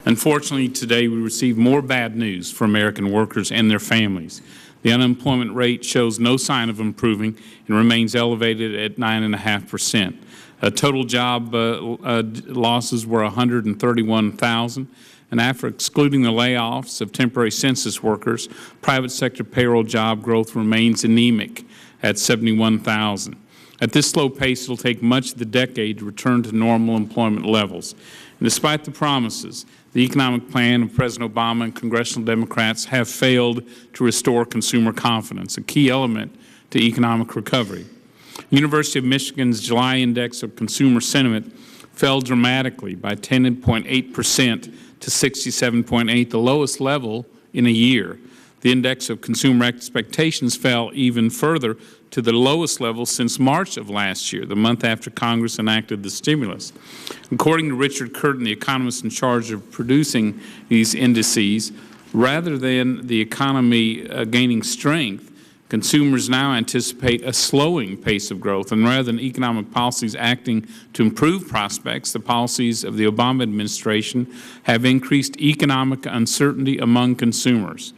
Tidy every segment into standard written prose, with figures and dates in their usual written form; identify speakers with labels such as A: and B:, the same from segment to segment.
A: Unfortunately, today we receive more bad news for American workers and their families. The unemployment rate shows no sign of improving and remains elevated at 9.5%. Total job losses were 131,000, and after excluding the layoffs of temporary census workers, private sector payroll job growth remains anemic at 71,000. At this slow pace, it will take much of the decade to return to normal employment levels. And despite the promises, the economic plan of President Obama and congressional Democrats have failed to restore consumer confidence, a key element to economic recovery. University of Michigan's July Index of Consumer Sentiment fell dramatically by 10.8% to 67.8, the lowest level in a year. The index of consumer expectations fell even further to the lowest level since March of last year, the month after Congress enacted the stimulus. According to Richard Curtin, the economist in charge of producing these indices, rather than the economy gaining strength, consumers now anticipate a slowing pace of growth, and rather than economic policies acting to improve prospects, the policies of the Obama administration have increased economic uncertainty among consumers.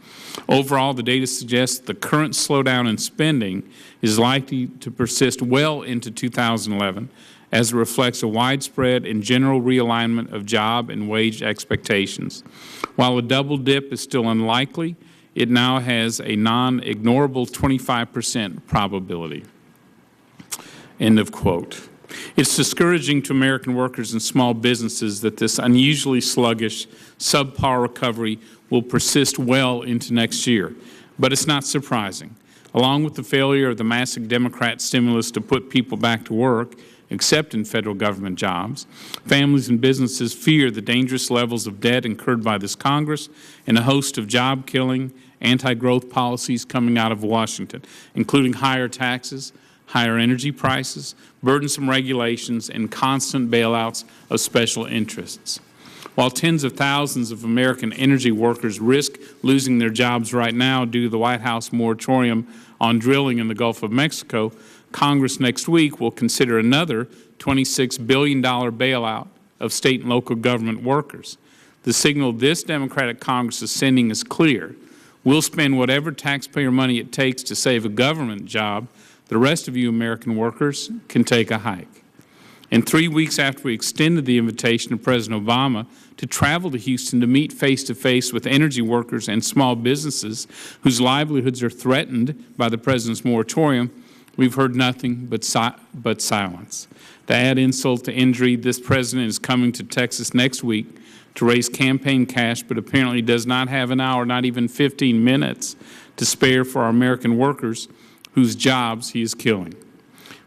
A: Overall, the data suggests the current slowdown in spending is likely to persist well into 2011, as it reflects a widespread and general realignment of job and wage expectations. While a double dip is still unlikely, it now has a non-ignorable 25% probability. End of quote. It's discouraging to American workers and small businesses that this unusually sluggish, subpar recovery will persist well into next year. But it's not surprising. Along with the failure of the massive Democrat stimulus to put people back to work, except in federal government jobs, families and businesses fear the dangerous levels of debt incurred by this Congress and a host of job-killing, anti-growth policies coming out of Washington, including higher taxes, higher energy prices, burdensome regulations, and constant bailouts of special interests. While tens of thousands of American energy workers risk losing their jobs right now due to the White House moratorium on drilling in the Gulf of Mexico, Congress next week will consider another $26 billion bailout of state and local government workers. The signal this Democratic Congress is sending is clear. We'll spend whatever taxpayer money it takes to save a government job. The rest of you American workers can take a hike. And 3 weeks after we extended the invitation to President Obama to travel to Houston to meet face-to-face with energy workers and small businesses whose livelihoods are threatened by the President's moratorium, we've heard nothing but silence. To add insult to injury, this President is coming to Texas next week to raise campaign cash, but apparently does not have an hour, not even 15 minutes, to spare for our American workers whose jobs he is killing.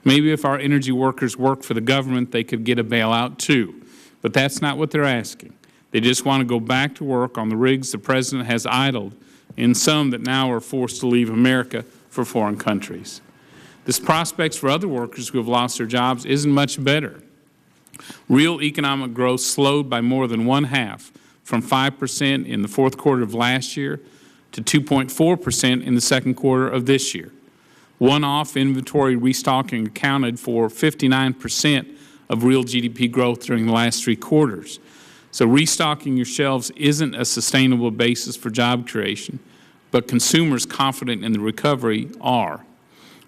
A: Maybe if our energy workers work for the government, they could get a bailout too. But that's not what they're asking. They just want to go back to work on the rigs the President has idled, and some that now are forced to leave America for foreign countries. This prospects for other workers who have lost their jobs isn't much better. Real economic growth slowed by more than 1/2, from 5% in the fourth quarter of last year to 2.4% in the second quarter of this year. One-off inventory restocking accounted for 59% of real GDP growth during the last 3 quarters. So restocking your shelves isn't a sustainable basis for job creation, but consumers confident in the recovery are.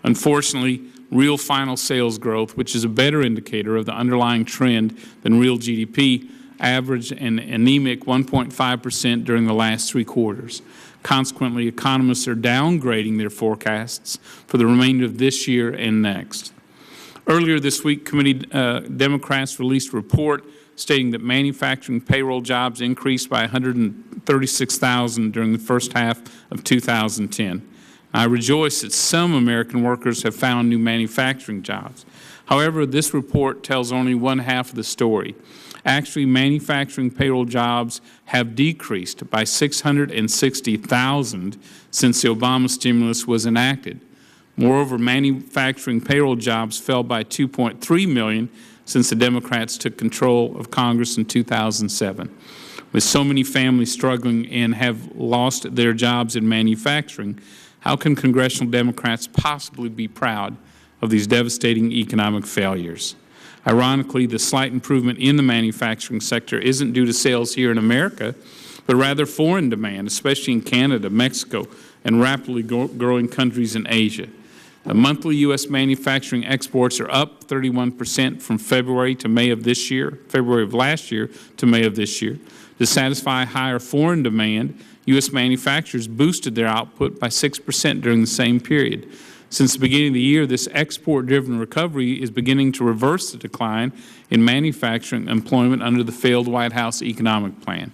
A: Unfortunately, real final sales growth, which is a better indicator of the underlying trend than real GDP, averaged an anemic 1.5% during the last 3 quarters. Consequently, economists are downgrading their forecasts for the remainder of this year and next. Earlier this week, committee Democrats released a report stating that manufacturing payroll jobs increased by 136,000 during the first half of 2010. I rejoice that some American workers have found new manufacturing jobs. However, this report tells only 1/2 of the story. Actually, manufacturing payroll jobs have decreased by 660,000 since the Obama stimulus was enacted. Moreover, manufacturing payroll jobs fell by 2.3 million since the Democrats took control of Congress in 2007. With so many families struggling and have lost their jobs in manufacturing, how can congressional Democrats possibly be proud of these devastating economic failures? Ironically, the slight improvement in the manufacturing sector isn't due to sales here in America, but rather foreign demand, especially in Canada, Mexico, and rapidly growing countries in Asia. Monthly U.S. manufacturing exports are up 31% from February to May of this year, February of last year to May of this year. To satisfy higher foreign demand, U.S. manufacturers boosted their output by 6% during the same period. Since the beginning of the year, this export-driven recovery is beginning to reverse the decline in manufacturing employment under the failed White House economic plan.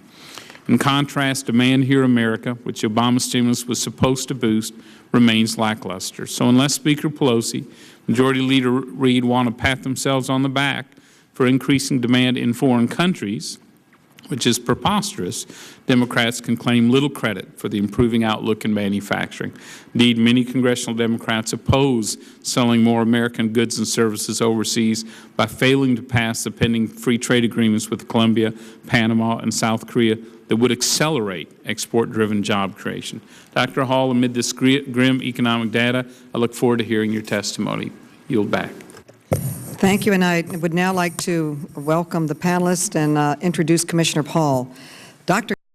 A: In contrast, demand here in America, which the Obama stimulus was supposed to boost, remains lackluster. So unless Speaker Pelosi, Majority Leader Reid want to pat themselves on the back for increasing demand in foreign countries, which is preposterous, Democrats can claim little credit for the improving outlook in manufacturing. Indeed, many congressional Democrats oppose selling more American goods and services overseas by failing to pass the pending free trade agreements with Colombia, Panama, and South Korea that would accelerate export-driven job creation. Dr. Hall, amid this grim economic data, I look forward to hearing your testimony. Yield back.
B: Thank you, and I would now like to welcome the panelists and introduce Commissioner Paul. Dr.